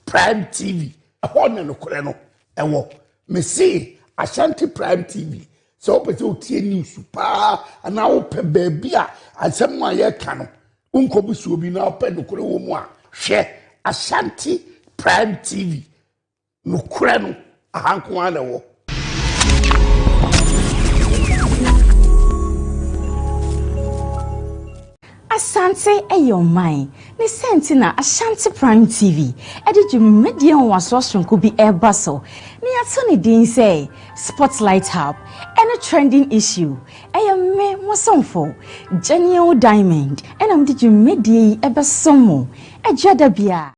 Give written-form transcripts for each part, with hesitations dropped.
Prime TV. Ehon no kore no ewo. Me say Ashanti Prime TV. So ope se otie news pa ana ope baby a asem a ye ka no. Unko busu obi na ope no kore wo mu a hwe Ashanti Prime TV. No kore no ahanko ana wo. Asante eyo mine ne sentina Ashanti Prime TV ediju media waso sonko bi eba so ne ato ne din say Spotlight Hub any trending issue eyo me mosomfo Genial Diamond and am diju media eba somo ejada bia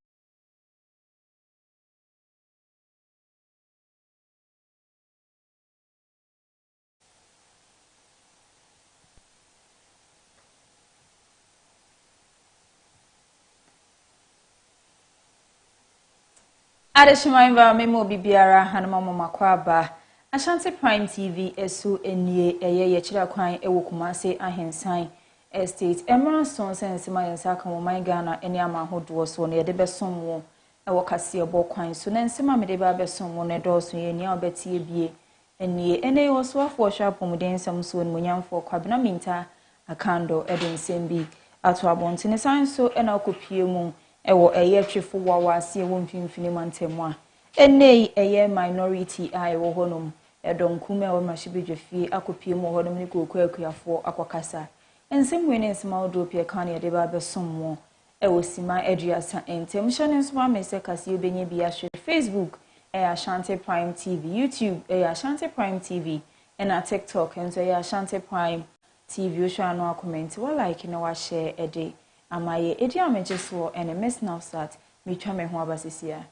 Adeshimaiva memo bibiara hanama makwaba Ashanti Prime TV esu enie eye chira kwan ewo Kumase ahensan estate Emerald Stone sense ma yensa kan wo man Ghana eni ama hodo so ne de besom wo ewo kase ebo kwan so na nsema me de ba besom wo ne do so ye nia obeti ebie enie ene wo so afo hwa pomuden sam so ne munyamfo kwabena minta akando edin sembi ato abontene san so ena okopie mu ewo eye twefo wawase ewo mfimfini mantemu a enei eye minority a ewo honom edonkume ewo mashibedwefie akopie mu honom ne kokuakuyafo akwakasa ensemwe ne nsema odopie kan ye de ba besomwo ewo sima eduasa entem hye nsoma mese kase obenye bia hwe Facebook Ashanti Prime TV, YouTube Ashanti Prime TV and TikTok enso Ashanti Prime TV osha no comment wa like na wa share ede amaye edi amejeso and miss now start me twa me ho abasisia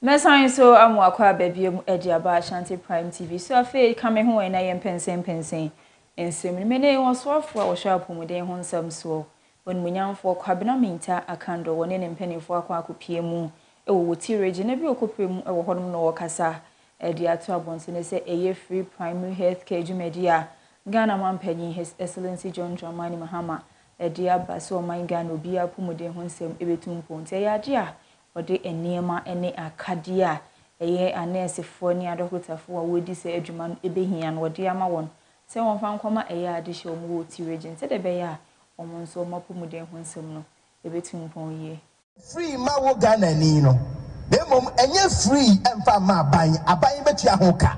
Mesan so amwakwa babiem edi aba Ashanti Prime TV so afi kame ho na ye pensen ensem me ne wo so afo a wo hwa apomuden ho nsam so won munyamfo kwabena minta akando woni ne mpanifo akwa akopie mu ewo woti regi na bi okopie mu ewo hodom no wakasa edi ato abonse ne se eye free primary health care jumedia Ghana mampanyi His Excellency John Dramani Mahama edi aba so man Ghana obi apomuden ho nsam ebetumpo nte ya ade a ode enema ene akadia eye anesefo ni adokotafo a wodi se adwuma no ebehia no ode ama won se won fa nkoma eye adehye omo wo ti region se de be ya omo nso mapomuden ho nsem no ebetumpon ye free ma wo Ghana ni no demom enye free emfa ma aban betua ho ka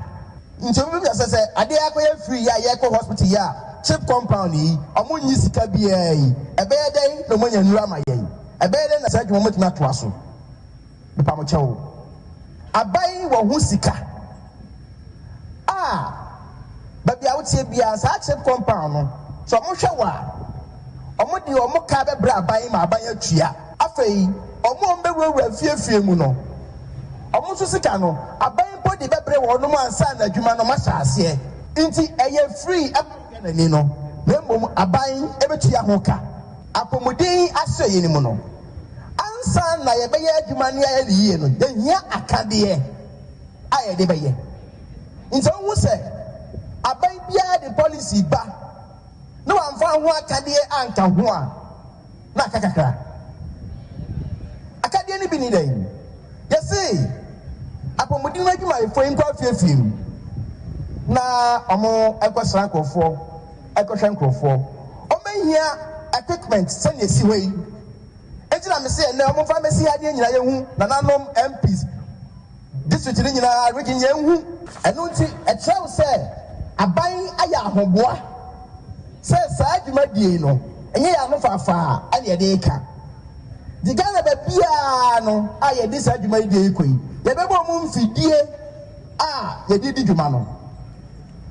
nti obi bi se ade akoye free ya ye ko hospital ya chip compound yi omo nyi sika bia yi ebe ye den no monya nura ma ye ebe ye den na sa dwuma motuma to aso Pamo Chow. Abai wa husika. Baby, I would say, be as I said compound. So, Mushawa. Omodi or Mokabe bra by my bayatria. Afei, Omombe will fear muno. Omususicano, a baying body bebre or no man son that you man no masas. Inti a free up Nino. Rembo a buying every tia hoka. Apomudi, I say any mono. Ansa na ye beye adwuma ne aye liye no de hia akade aye de beye nso hu se aban bia de policy ba no amfa ho akade anka ho a na kakakra akade ni bi ni den ye say apomudi na adwuma e fo nko afiafim na omo ekosran krofo ekohwe nkrofo omehia equipment send you see way. Ejina me say na mo fa me see ade nyina ye hu na nanom MPs district ni nyina region ye hu eno nti e travel say aban aya ahoboa say sa adwuma die no enye ya no fafa ade de ka digana ba bia no aye dis adwuma die koi ye bebo mu mfidie ye di dwuma no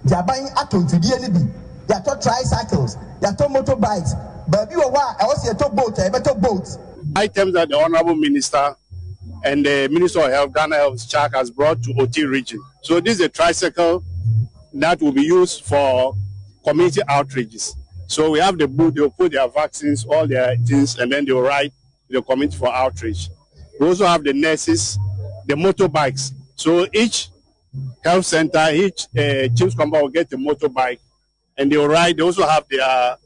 di aban atonfidie ni bi ya to tricycles ya to motorbikes baby o wa e wo se to boat e beto boat items that the Honorable Minister and the Minister of Health, Ghana Health Chark has brought to OT region. So this is a tricycle that will be used for community outreaches. So we have the booth, they'll put their vaccines, all their things, and then they'll ride the community for outreach. We also have the nurses, the motorbikes. So each health center, each chief's compound will get a motorbike, and they'll ride. They also have their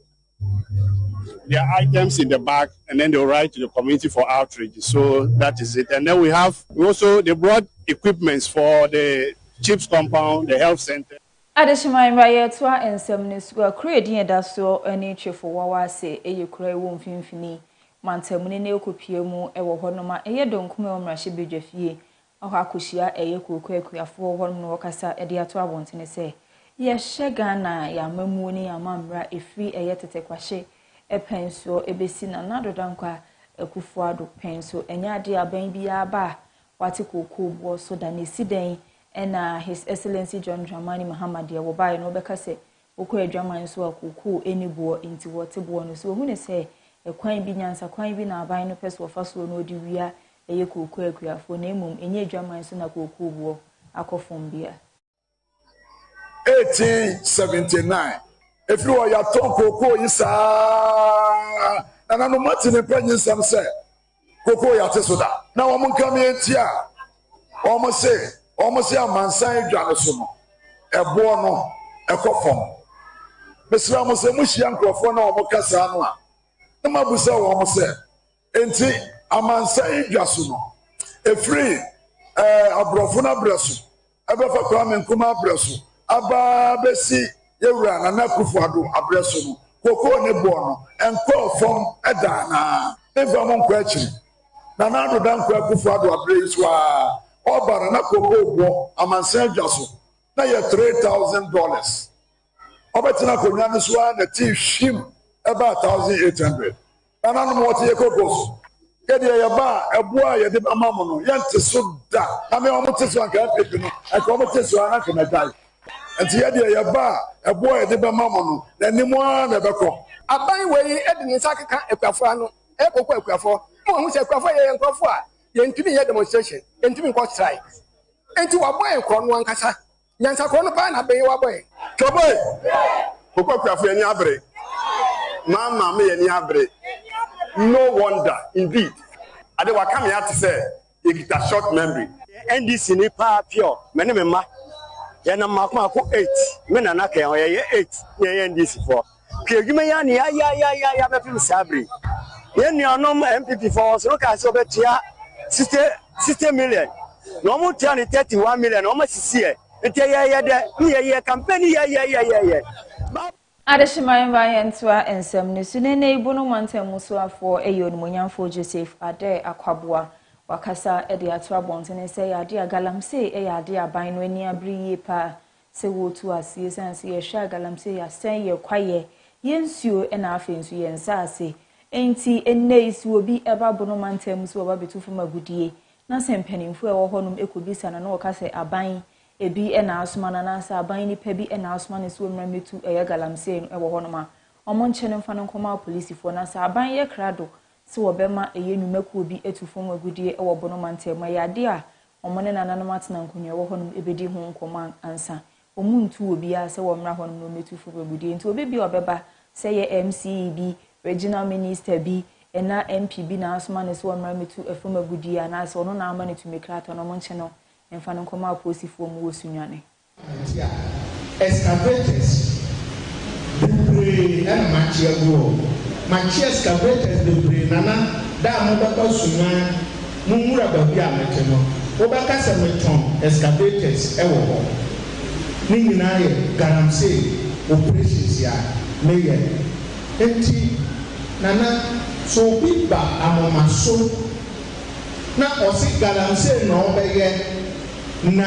items in the back, and then they'll ride to the community for outreach. So that is it. And then they brought equipments for the chief's compound, the health center. Adeshima Mbaye twa ensem school create da so ani twefo wawa se eyekura ewo mfimfini mantamune ne ekopiemu ewo honoma eye donkume omrahye bedwafie akwa akoshia eye kokwakuafo honoma no wakasa ede ato abontene se ye Ghana ya mamu ni amamra efri eye tetekwahye epenso ebesi na nadodankwa ekufuado penso enya ade aban bia ba wate kokobo so da ne siden ena His Excellency John Dramani Muhammad ya wobaye no beka se okọ adwaman so akoko enibo nti wote bo no so hu ne se ekwan bi nyansa kwan bi na aban no pese wo faso no odi wia eye koko akuafo na emum enye adwaman so na koko bo akofom bia 1879 efri wo ya ton koko yisa na no matine panyin sam se koko ya tesoda na wo mun kam yentia Almost a mansan Johnson, a bono, a coffin. Miss Ramos, a mushy uncle for no Mocasana. The Mabusa almost said, Enti, a mansan Johnson, a free, a brofuna bresu, a befa cram and kuma bresu, a babesi, Yeran, and Nakufadu, a bresu, Coco Nebono, and call from Adana. Never one question. Nanado dan Kufadu, a bresu. Obara na koko amansan dwaso na ye $3,000 obetina konya no so na ti hwim eba 1,800 ana no mo te kokos kede ye ba eboa ye de amamo no ye nte so da na me omo te so anka pepe no aka omo te so anka na dai enti ye de ye ba eboa ye de amamo no na nimu na beko aban we e de ni sakeka ekuafo ano e kokko ekuafo mo hu se ekuafo ye nkofo a yentimi ye demonstration yentimi ko strike enti waboy ko no ankasa nyansa ko no pa na ben waboy Toboy kokko kwafu ani abre mama me ani abre no wonder indeed ade waka me ate say e gita short memory NDC ni pa pure me ne me ma ye na makoma ko 8 me na na kan ye 8 ye NDC for ke adwuma ya ni ya be fim sabre ye ni onom MPP for so ka so betia 60 million. No more 31 million. No more CC. Ye campaign. Adeshima Mbaye ntwa ensem ne sunene ibuno mantemu so afọ eyo no monyamfo Joseph Ade Akwabua wakasa ede ato abontene se ya ade agalamse ya ade aban no ani abriye pa se wotu asie sanse ye hwa agalamse ya sen ye kwaye yensuo na afensu yensase enti enne isi obi eba bono mantem so oba betu fuma gudie na sempanimfo e wo honum ekobisa na okase aban ebi na asoma na nasa aban ni pa bi na asoma ne so mra metu eye galamse no e wo honum a omo nchene mfa no nkoma policefo na sa aban ye krado se wo bema eye numaku obi etu fuma gudie e wo bono mantem ya ade a omo ne nananom atena nkonwa wo honum ebedi ho nkoma ansa omuntu obi a se wo mra honum no metu fuma gudie enti obi bi obeba se ye MCB regional minister bi ena MPB na asoma ne so amra metu efoma gudia na so no na ama ne tumekrato no monche no emfa no nkoma aposifo mu wosunwane excavators the and machia excavators the nana da mo ba sunwan mu mura ba bi amete no wo ba kasa meton excavators ewo ho ni nyina ye garamse operations ya meye enti nana so bi ba amomaso na osi galamse na obeye na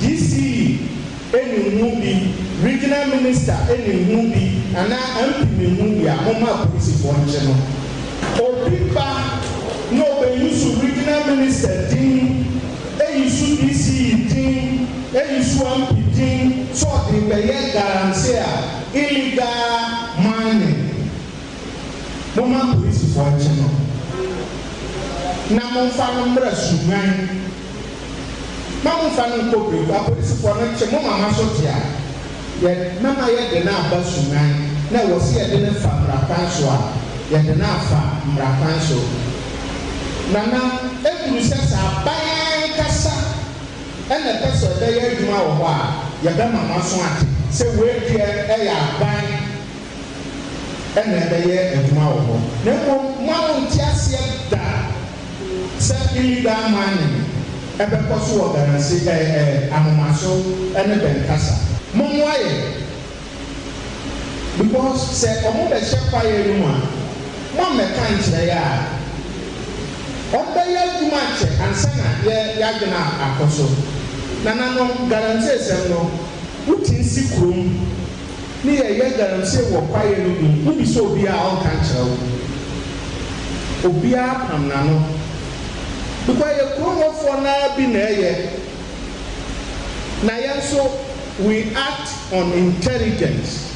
DC enu bi regional minister enu bi ana MP mu bi amoma police for nche no obi ba no be use regional minister din use DC din use MP din so the beye galamse a illegal mining mama police for nche no na mo fa no mbra suman mamu fa no ko bi police for nche mo mama so tia ye mama ye de na aba suman na wo se ye de na fa mrakan so a ye de na fa mrakan so nana eduru se sa ban kasa ena pesa de ye adwuma wo ho a ye be mama so ate se we die e ya ban ena de ye adwuma wo ho na mo mamu ntiase da se illegal mining ebe koso organize amomaso ene ben kasa monwaye because se omo be shepa ye no mo me kan kire ya obe ya duma che ansana ye ya gina akoso nana no guarantee se no utin sikrum ni ye guarantee wo kwaye no bi so obi a on kan kire wo obi a pam na no because you grow for na bi na ye na yenso we act on intelligence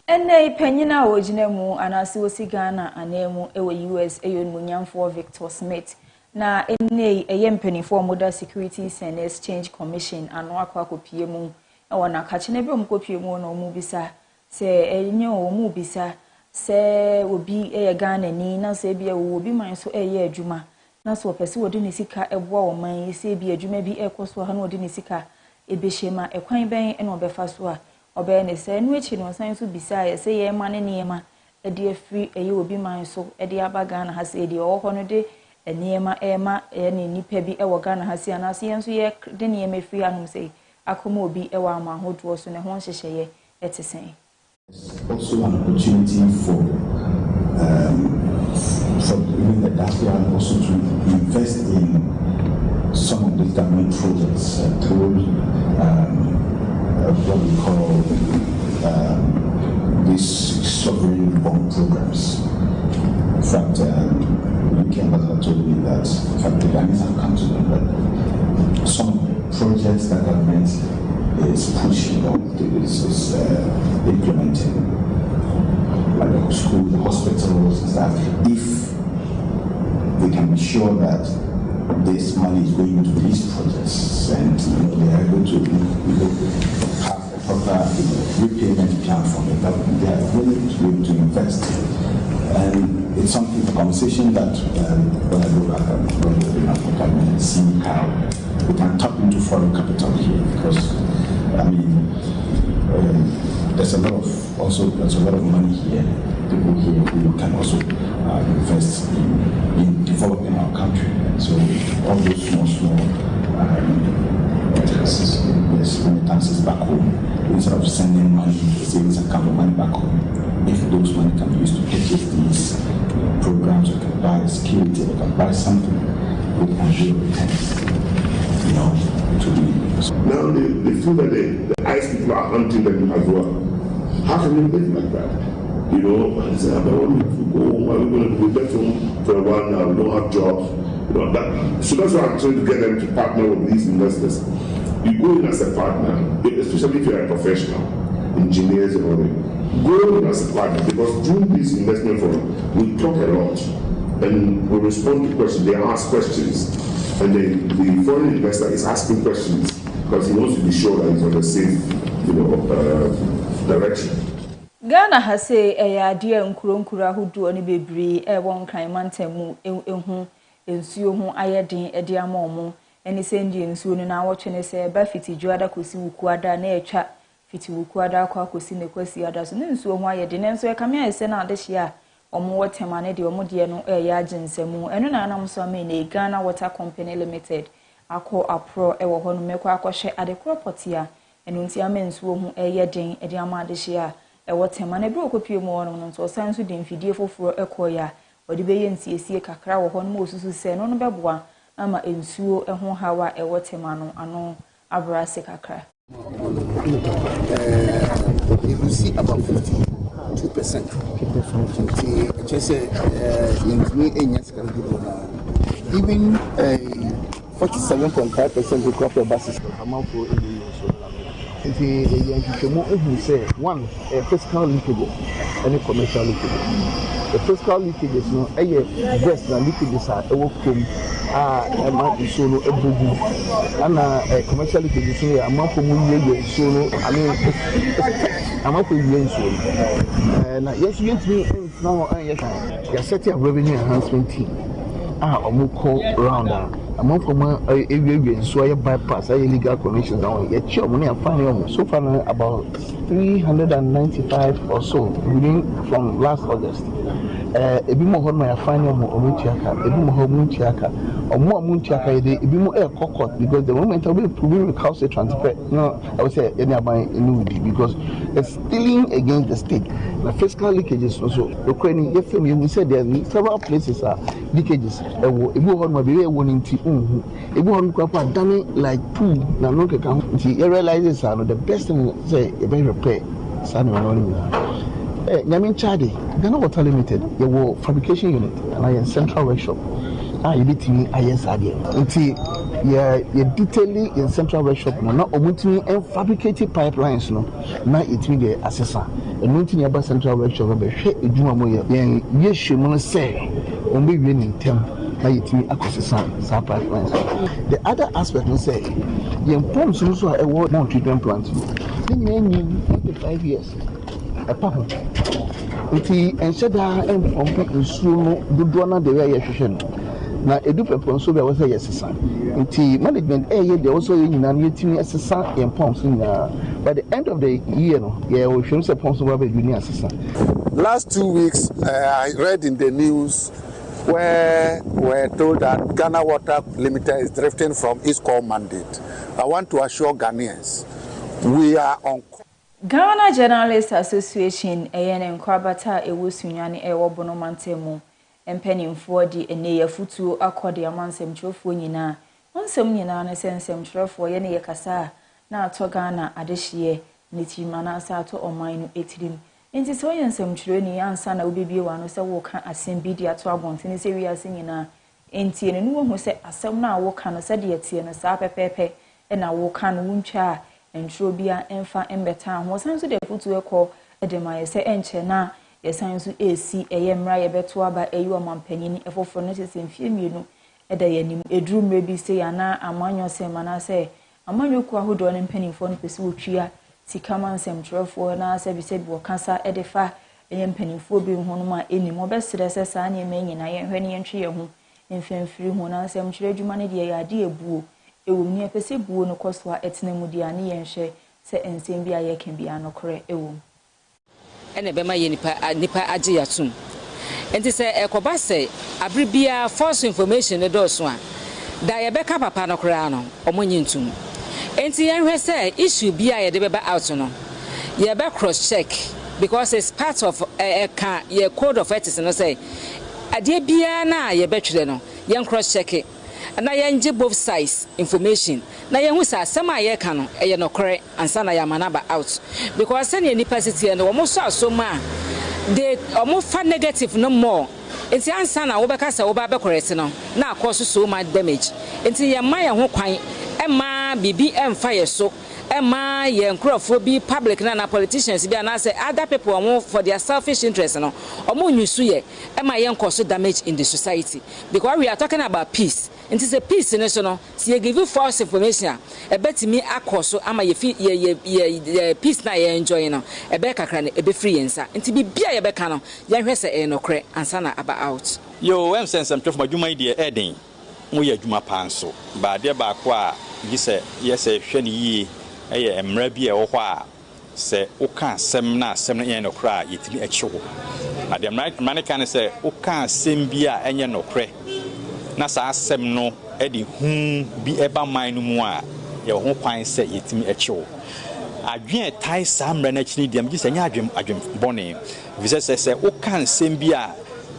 ene panyina ojina mu anase osi Ghana anemu ewe US eyonmunyamfo Victor Smith na ene eyempanifo moda Securities and Exchange Commission ano akopie mu ewo na kache na bi omkopie mu na omu bisa se enye omu bisa se obi eye Ghana ni na se bia obi man so eye adwuma na so pese wodi ne sika eboa wo man ese bi adwuma bi ekoso ha na wodi ne sika ebehema ekwan ben ene obefa so a obe ne se nu echi no san so bisa ye se ye ma ne niema e de afri eye obi man so e de aba Ghana ha se de o ho no de niema ema e ne nipa bi e wo Ghana ha se ana se yenso ye de niema afri anum se akoma obi e wa ama hodo so ne ho nhyehyeye etesen also an opportunity for even the diaspora and also to invest in some of these government projects through what we call these sovereign bond programs. In fact, the UK ambassador told me that in fact the Ghanaians have come to them that some of the projects that government is pushing or is implementing, like the schools, the hospitals and stuff, if we can be sure that this money is going into these projects and they are able to have a proper repayment plan from it, that they are willing to be able to invest. And it's something, a conversation that when I go back in Africa and see how we can tap into foreign capital here, because I mean there's a lot of money here, people here who can also invest in developing our country. So all those small remittances back home, instead of sending money to savings account or money back home, if those money can be used to purchase these programs, we can buy security, we can buy something, we can do returns, to the... Now they feel that the ICE people are hunting them as well. How can you live like that? And say, I don't want to go home, I'm going to be back home for a while now, we don't have jobs. So that's why I'm trying to get them to partner with these investors. You go in as a partner, especially if you're a professional, engineers and all that. Go in as a partner, because through this investment forum, we talk a lot and we respond to questions, they ask questions. And the foreign investor is asking questions because he wants to be sure that he's on the same direction. Ghana has say a dear Nkura who do any baby, a one kind mantemu, ensuo ho ayedin e dia momo eni sendi ensuo no na watch ne se ba fiti juada kosi wukuada na etwa fiti wukuada kwa kosi ne kwasi ada so ne ensuo ho ayedin enso e kamia ese na adehia omo wotema ne de omo de no e ya aginsemu eno na anam so ame ne Ghana Water Company Limited akọ apro e wo ho no mekọ akọhwe adekọ potia eno nti ame ensuo ho e yedin e de ama adehia ɛwɔ tema na ebro kopie mu ono no nso san so de mfidie foforo ekoya odi beye nsiesie kakra wo hɔ no osusu sɛ no bɛboa ama ensuo ɛho hawa ɛwɔ tema no ano abrase kakra. You see about 52%. Just even 47.5% of crop buses amount for one, fiscal leakages, any commercial leakages. The fiscal leakages, no, best than leakages are a work from might be solo a bubu, and commercial leakages here, a month from solo. I mean, I'm up with you solo. Yes, yes, now, yes, you're setting a revenue enhancement team. Omuko rounder. Among from a so I bypass illegal connections down yet your money and finding so far about 395 or so within from last August. A bit more on my finding Omuntiaka, a bit more Muntiaka, or more Muntiaka, a bit more air cockot because the moment I will recalcitrant transfer, no, I would say any about annuity because it's stealing against the state. The fiscal leakages also Ukraine, we said there are several places are leakages. If you want my baby, one if you want to done it like two, now look at you realize the best thing say a very repair. Yamin Chadi, Ghana Water Limited, your fabrication unit, and I am central workshop. You did me, I yes, again. Until you're detailing in central workshop, no, not omitting and fabricated pipelines, no, now it's me the assessor. And nothing about central workshop, but hey, you do more. Yes, you want to say, only winning term. The other aspect we say, the importance also a word non treatment plant. Then 5 years. A papa. And said that and from soon do one the way you now a dupe upon so there was a yes, son. Until management they also in an 18 assistant and pumps in by the end of the year, we should say pumps over the junior assistant. Last 2 weeks, I read in the news where we're told that Ghana Water Limited is drifting from its core mandate. I want to assure Ghanaians, we are on. Ghana Journalists Association, AN Kwabata, Ewusunyani, Ewobono Mantemu, Empenimfo di Eneya Futu, Akodi Amansem Trofu Nina, Onsem Nina, and Sensem Trofu, Yene Yakasa, na to Ghana, Adeshie, Nitimana Sato or Mine Etrim. Inti so yensem chireni ansa na obibi wa no se wo ka asem bi dia to abontene se wi ase nyina enti ene nu ho se asem na wo ka no se de tie no sa pepepe e na wo ka no wuntwa entro bia emfa embeta ho san so de futu ekọ edema ye se enche na ye san so esi eye mra ye beto aba eyi o mampanyini efofo no se mfie mienu eda ye nim edru mra bi se ya na amanyo se mana se amanyo ku ahodo ne mpanimfo no pese wotwia Sikaman sem trofo na sebi wakasa edefa empanimfo bi ho no ma enim obesere se sa na eme nyina ye hwene ye ntwe ye ho mfemfiri ho na sem kyerɛ adwuma ne de ye ade ebuo ewom ne pese buo no kɔsoa etena mu de ane ye nhwɛ se ensem bi aye kan bi anokore ewom ene bema ye nipa age yatum enti se ekoba se abribia false information ne do so a da ye beka papa no kora no omonyi ntum. Enti yenhwe say issue bia ye de beba out no ye be cross check because it's part of your code of ethics no say ade bia na ye betwere no yen cross check it na yen give both sides information na yen hu say asem a ye ka no ye no correct ansa na ya manaba out because say nipa city no wo so asoma they almost fa negative no more. Enti ansa na wo beka say wo ba be correct no na cause so much damage enti ye ma ye ho kwan Emma bibi fire so Emma ye nkrofo bi public na politicians bi na say other people for their selfish interest no omo nyusu ye Emma ye nkoso damage in the society because we are talking about peace. It is a peace in so see you give you false information e betimi akoso ama ye peace na ye enjoy no e be kakra na e be free yensa nti bibia ye be ka no ye hwese e no kre ansa na aba out yo em sense am twofo adwuma ide eden mo ye adwuma panso ba de ba ko a gise yes hwe ne yi eye emra bi e wo ho a se wo ka asem na asem na no kra yetimi achiwo ade man kan se wo ka asem bi a enye no kre na sa asem no e di hu bi eba man no mu a ye ho kwan se yetimi achiwo adwen tai samra na chini dem gi senya adwen bone visa se o kan sembia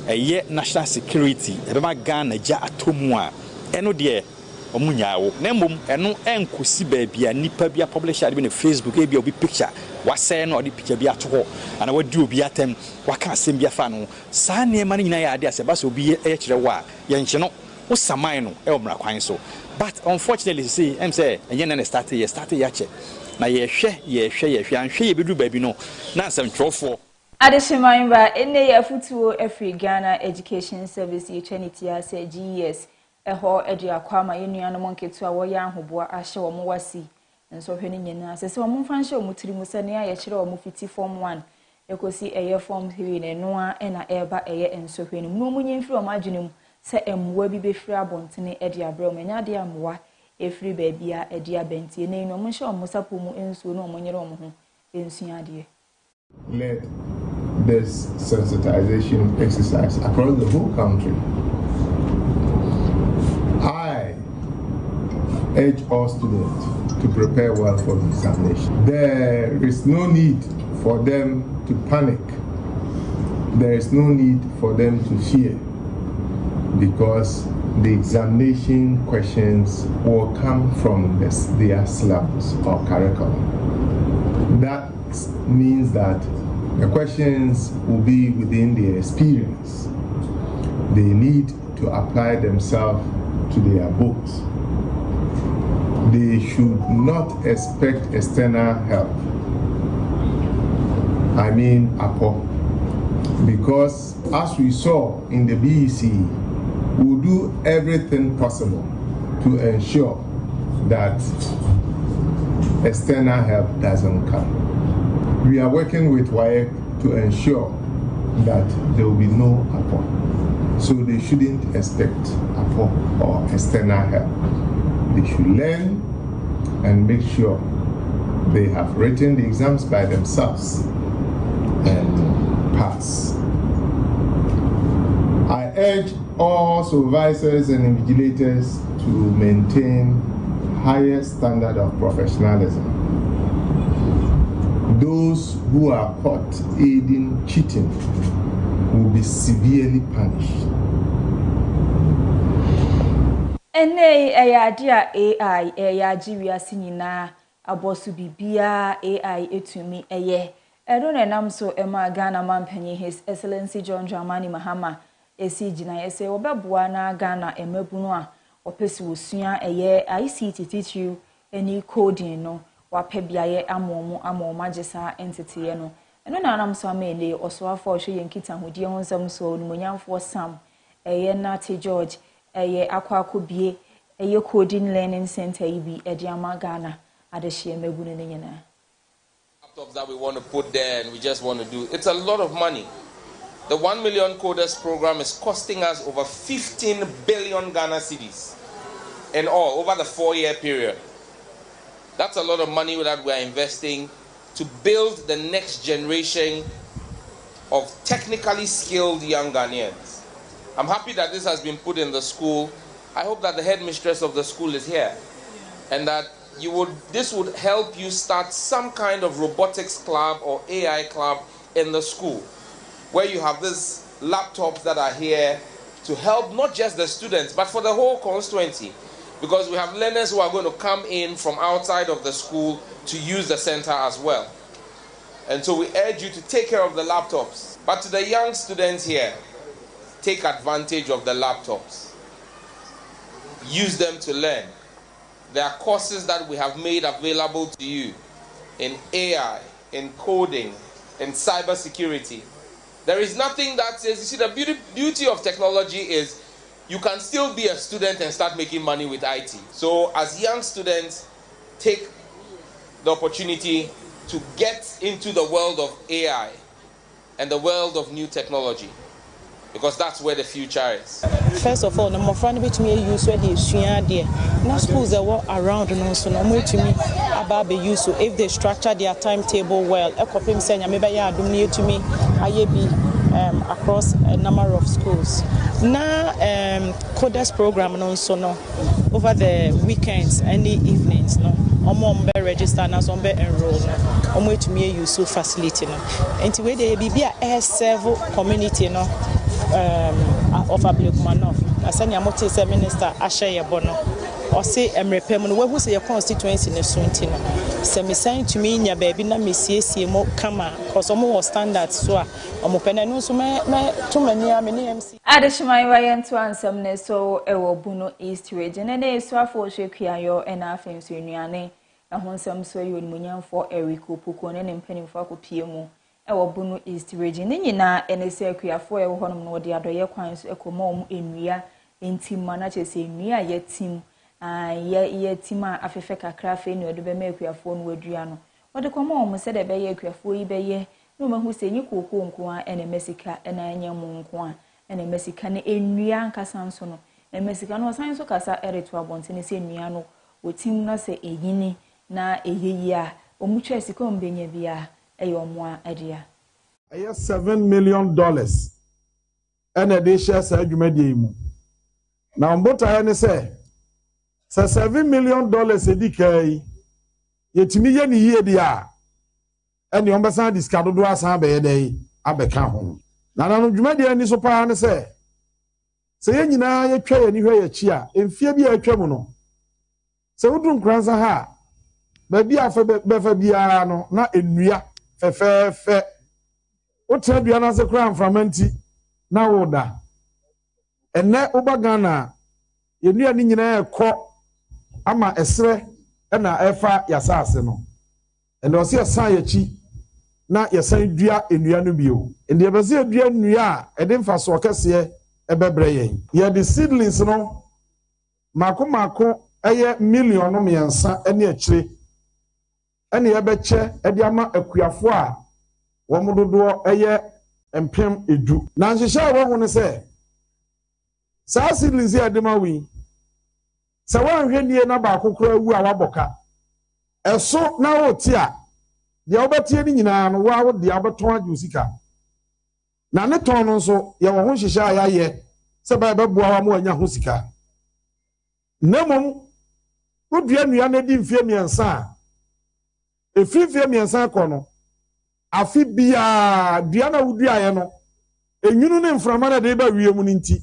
eye national security ebe ma Ghana ja atomu a eno de omunyawo na mom eno enkosi ba bia nipa bia publisher bi na Facebook e bia obi picture wasɛ no ɔde picture bi ato hɔ ana wadi obi atem waka asɛm bia fa no saa nneɛma no nyina yɛ ade asɛ ba sɛ obi yɛ kyerɛ wo a yɛnhye no wo saman no ɛwɔ mmara kwan so but unfortunately say em say ɛnyɛ na start yɛ kyɛ na yɛhwɛ anhwɛ yɛ bedu baabi no na asɛm twɔfoɔ Adeshimaimba ene ya futuo Afri Ghana Education Service Eternity as GES eho edu akwama yenuano monketu a woya ahoboa ahye wo wasi nso hwene nyina sese wo mfanhye wo mutiri musane ya kyerɛ wo fiti form 1 ekosi eye form 3 ne noa na eba eye enso hwene mu munye mfiri wo madwenem se emwa bi befiri abontene edi abrɛ wo nya de amwa efiri baabia edi abentie ne no mo hye wo musapo mu enso no mo nyere wo ho ensua de. Led this sensitization exercise across the whole country. I urge all students to prepare well for the examination. There is no need for them to panic. There is no need for them to fear, because the examination questions will come from their syllabus or curriculum. That means that the questions will be within their experience. They need to apply themselves to their books. They should not expect external help. I mean, APO. Because as we saw in the BEC, we'll do everything possible to ensure that external help doesn't come. We are working with WAEC to ensure that there will be no APO. So they shouldn't expect APO or external help. They should learn and make sure they have written the exams by themselves and pass. I urge all supervisors and invigilators to maintain higher standard of professionalism. Those who are caught aiding cheating will be severely punished. Ene ayadia AI ayajiria sinyina abosu bibia AI etumi eye ero na nam so ema Ghana mampanyi His Excellency John Dramani Mahama esi gina ese obeboa na Ghana emabunu a opesi wosua eye ICT teacher eni coding no wape biaye amomo agesa entity no eno na nam so amele osoafo hwe yenkita hodie ho nsam so onumonyamfo Sam eye Nati George eye akwakobie eye coding learning center ibi ediama Ghana adehye mabunu ne nyina. Laptops that we want to put there and we just want to do, it's a lot of money. The 1 million coders program is costing us over 15 billion Ghana cedis in all over the 4-year period. That's a lot of money that we're investing to build the next generation of technically skilled young Ghanaians. I'm happy that this has been put in the school. I hope that the headmistress of the school is here and that this would help you start some kind of robotics club or AI club in the school, where you have these laptops that are here to help not just the students, but for the whole constituency. Because we have learners who are going to come in from outside of the school to use the center as well. And so we urge you to take care of the laptops. But to the young students here, take advantage of the laptops. Use them to learn. There are courses that we have made available to you in AI, in coding, in cybersecurity. There is nothing that says, you see, the beauty of technology is you can still be a student and start making money with IT. So as young students, take the opportunity to get into the world of AI and the world of new technology, because that's where the future is. First of all, my friend which me use where they share there. Now schools that work around and so no more to me about the use. So if they structure their timetable well, a copy me saying maybe I do need to me I be across a number of schools. Now coders program and also no over the weekends and the evenings no omo be register na so be enroll no omo etumi use facility no enti we dey bibia air serve community no of Ablekuma asanya mote say minister ahye yebo no o say emrepem no we hu say your constituency ne so enti no say me sign to me nya baabi na me siesie mo kama cause omo was standard so a omo pena no so me to mani a me ne MC Adeshimai wayentu ansem ne so ewo Buno East region ne so afo hwekuayo na afenso nuane ehonsem so yonimunyamfo Eriko Poko ne mpanimfo akopie mu ewo Buno East region ne nyina ene se akuafo ewo honom no de adoye kwan so ekoma om enua entim mana chese enua yetim yetim afefe kakra fe ne odo be ma akuafo no wadua no ode koma om se de be ye akuafo yi be ye no mahu se nyi kokko nko a ene mesika ena anya mu nko a ene mesika ne enua nkasa nso no ene mesika no san so kasa ereto abonte se enua no wotim na se eyini na eyeyi a omutwa sika ombenya bia eyomoa adia aye $7 million ene de share sa adwumade mu na mbota ne se $7 million edikai yetimi ye ni yie dia ene ombesa discard do asan be ye dey abeka ho na no dwumade ani so pa ne se ye nyina ye twa ye ni hwe ye chi a emfie bia atwa mu no se wudun kransa ha ba bia fa befa bia no na enua fefefe wotra bia na se kran framanti na woda enne obagana yenua ni nyina ekọ ama esre na efa yasase no ene o se san ya chi na yesan dua enua no bio ende yebese dua enua a ede mfaso okese ebebre yen ye the seedlings no mako eye million no miensa ene akire ene yebeche ede ama akuafo a wo mododo eye empem edu na nhihye wo hu ne se saa seedlings ya de ma wi se wan hwenie na ba kokora wu a waboka eso na wo ti a de obetie ni nyina no wa wo de abeton aju sika na ne ton no so ye wo ho nhihye a yaye se ba beboa wa mo anya ho sika nemom wo dua nua na di mfie miensa efifie miensa kɔ no afi bia dua na wudua ye no enwunu ne mframa na de ba wiem ni nti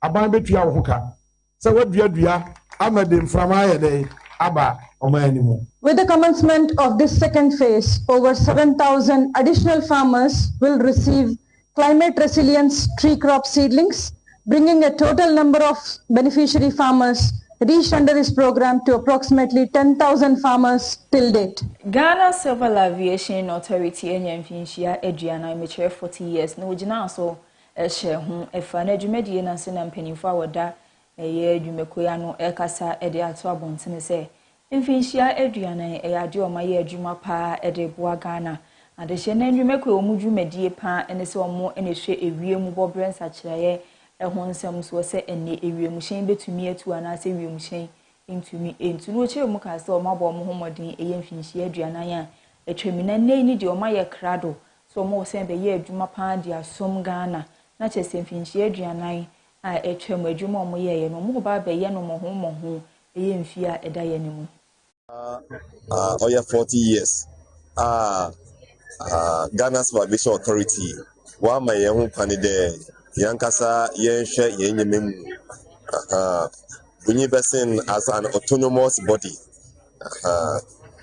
aban betua wo ho ka se wadua amade mframa ye de aba omanimu. With the commencement of this second phase, over 7,000 additional farmers will receive climate resilience tree crop seedlings, bringing a total number of beneficiary farmers reached under this program to approximately 10,000 farmers till date. Ghana Civil Aviation Authority enyamfinshia eduana imechere 40 years no ojina so ehye hu efa na adwumadi na se na mpanimfo awoda eye adwumekoya no ekasa ede ato abontene se mfinshia eduana ade omaye adwuma pa ede boa Ghana adehye na adwumekoya omudwumadie pa ene se omo ene hwe ewiem bobre nsakireye ehonsam so se ene ewiemhyen betumi atu ana se ewiemhyen ntumi entunu oche mu ka se omabo mo homodin eye mfinshia eduana ya etwemina nei de omaye krado so mo se be ye adwuma pa de asom Ghana na chese mfinshia eduana a etwem adwuma omo ye no mo ba be ye no mo ho eye mfia eda ye ne mu oya 40 years Ghana Civil Aviation Authority wa ma ye hu pani de yankasa yenhwe yenyememu bunyi person as an autonomous body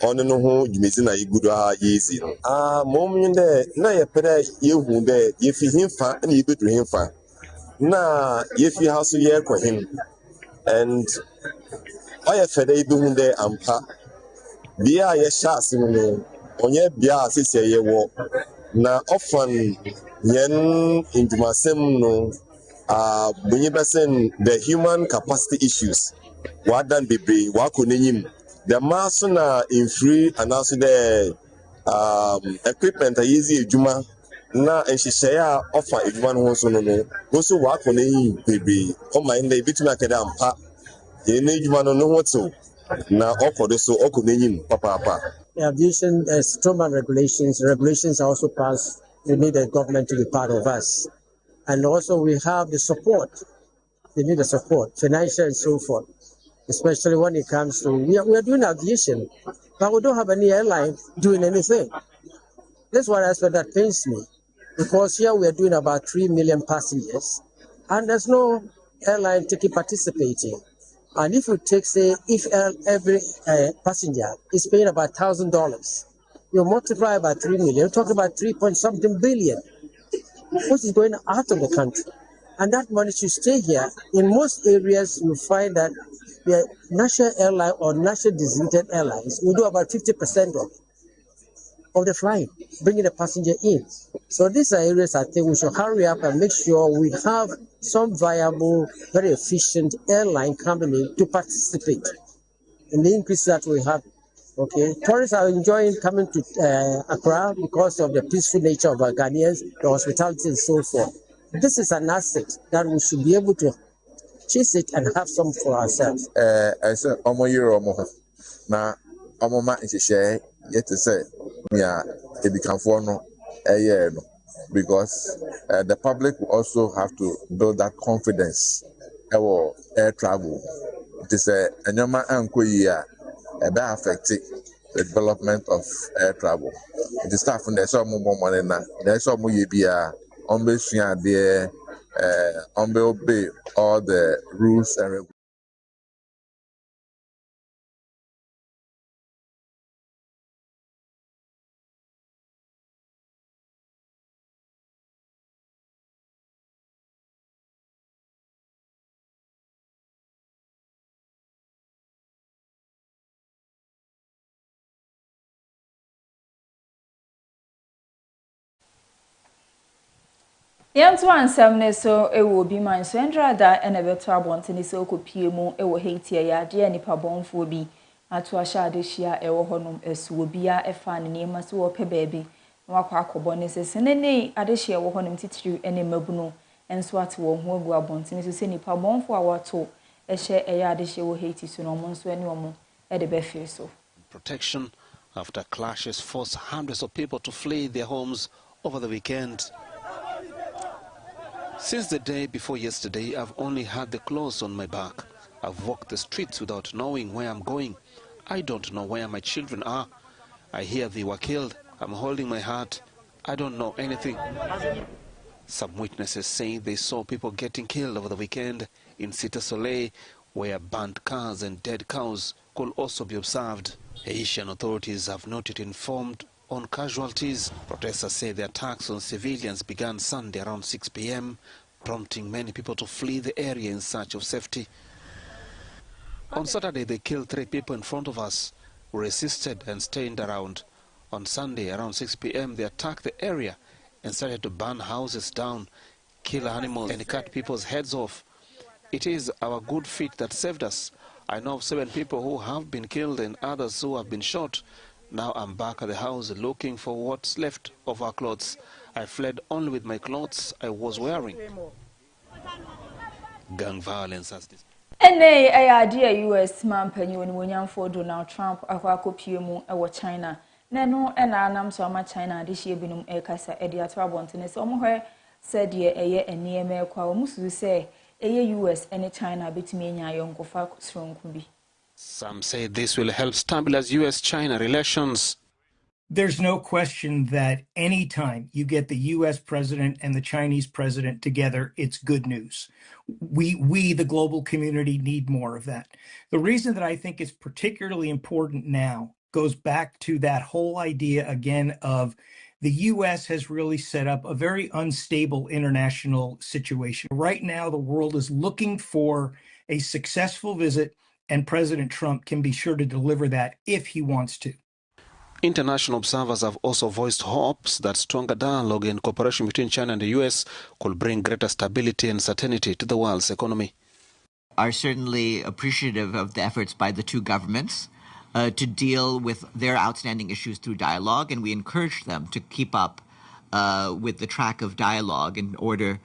on no ho dwumezi na igudo ha yezi no mom nde na ye pere ye hu de ye fi himfa na ye bedu himfa na ye fi house ye kwahin and oya fede ibe hu de ampa bia ye sha asem no onye bia asese ye wo na often yen indumasem no bunyi person the human capacity issues wadan bebre wako nenyim the maso na in free and also the equipment easy ejuma na enhyehyɛ a offer ejuma no so no no so wako nenyim bebre o mind dey bitumi akeda ampa yen ejuma no ho to na okodo so okonenyim papa. The aviation Stroman regulations are also passed. You need the government to be part of us. And also we have the support. They need the support, financial and so forth. especially when it comes to, we are doing aviation, but we don't have any airline doing anything. That's one aspect that pains me, because here we are doing about 3 million passengers, and there's no airline participating. And if you take, say, if every passenger is paying about $1,000, you multiply by 3 million, you're talking about 3 point something billion, which is going out of the country. And that money should stay here. In most areas, you find that the national airline or national designated airlines will do about 50% of the flying, bringing the passenger in. So these are areas I think we should hurry up and make sure we have some viable, very efficient airline company to participate in the increase that we have. Okay, tourists are enjoying coming to Accra because of the peaceful nature of our Ghanaians, the hospitality and so forth. This is an asset that we should be able to chase it and have some for ourselves. I said, Omo Euro Omo. Na Omo ma share yet to say, yeah, it become for no a year no. Because the public will also have to build that confidence about air travel. It is a nyoma anko year. Affect the development of air travel. It is staff from the some more money now. There's some yebia on there, obey all the rules and regulations. Yanto ansam ne so ewo bi man so endra da ene beto abonte ne so okopie mu ewo Haiti ya de nipa bonfo bi ato ahya adehia ewo honom esuo bia efa ne niema so wo pe baabi na wakwa akobo ne sese ne adehia ewo honom titiri ene mabuno enso ate wo ho agu abonte ne so se nipa bonfo a wato ehye eya adehia wo Haiti so no mo nso ene omo e de be fie so. Protection after clashes forced hundreds of people to flee their homes over the weekend. Since the day before yesterday, I've only had the clothes on my back. I've walked the streets without knowing where I'm going. I don't know where my children are. I hear they were killed. I'm holding my heart. I don't know anything. Some witnesses say they saw people getting killed over the weekend in Cité Soleil, where burnt cars and dead cows could also be observed. Haitian authorities have not yet informed on casualties. Protesters say the attacks on civilians began Sunday around 6 p.m., prompting many people to flee the area in search of safety. On Saturday, they killed 3 people in front of us who resisted and stayed around. On Sunday, around 6 p.m., they attacked the area and started to burn houses down, kill animals, and cut people's heads off. It is our good feet that saved us. I know of 7 people who have been killed and others who have been shot. Now I'm back at the house looking for what's left of our clothes. I fled only with my clothes I was wearing. Gang violence has this. Ene ayade US man panyi woni wonyamfo Donald Trump akwakopie mu ewo China. Na no na anam so ama China de hie binum ekasa e de atrabonte ne se omhwe se de eye enieme ekwa omusu se eye US ene China betimi enya yonkofa sronku bi. Some say this will help stabilize US-China relations. There's no question that anytime you get the U.S. president and the Chinese president together, it's good news. We, the global community, need more of that. The reason that I think it's particularly important now goes back to that whole idea again of the U.S. has really set up a very unstable international situation. Right now, the world is looking for a successful visit, and President Trump can be sure to deliver that if he wants to. International observers have also voiced hopes that stronger dialogue and cooperation between China and the U.S. could bring greater stability and certainty to the world's economy. Are certainly appreciative of the efforts by the two governments to deal with their outstanding issues through dialogue, and we encourage them to keep up with the track of dialogue in order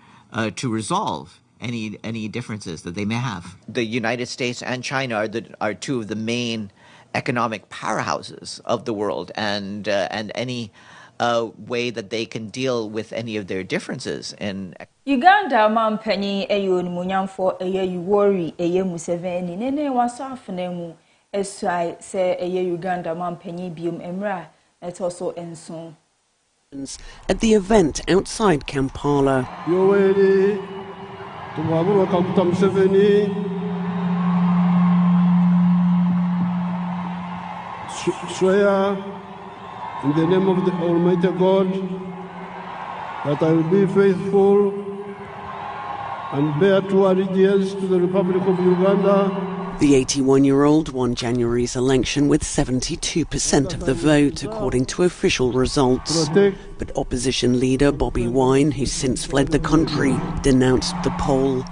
to resolve any differences that they may have. The United States and China are two of the main economic powerhouses of the world, and any way that they can deal with any of their differences in Uganda mampani eyo nimunyamfo eye Yuwori eye Museveni nene waso afenemu esai se eye Uganda mampani biom emra etoso enso. At the event outside Kampala. Yoweri Tumwabura Kaguta Museveni swear in the name of the Almighty God that I will be faithful and bear true allegiance to the Republic of Uganda. The 81-year-old won January's election with 72% of the vote, according to official results. But opposition leader Bobby Wine, who's since fled the country, denounced the poll.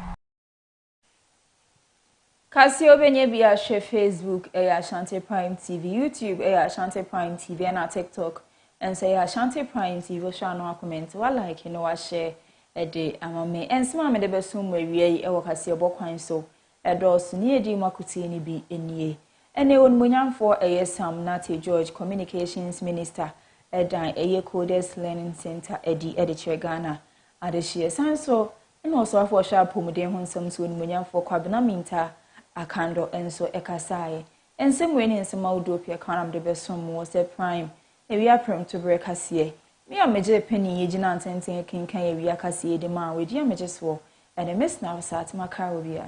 Kasio benye bi a share Facebook, Ashanti Prime TV, YouTube, Ashanti Prime TV, and TikTok, and say Ashanti Prime TV. Share no comment. What like you know I share a day amame. And some me de be so we e wo Kasio bokwan so. Edos ni edi makuti ni bi enie. Ene won munyamfo Sam Nate George Communications Minister edan Coders Learning Center edi Ghana. Adeshie sanso no so afo sha pomuden ho nsam so won munyamfo kwabena minta akando enso ekasai. Ensem we ni nsem awdopia kanam de besom wo se prime. Ewi aprem to break asie. Me ameje penny yegina ntenten kenkan ewi akase de man we di ameje so. And a miss now sat my car will be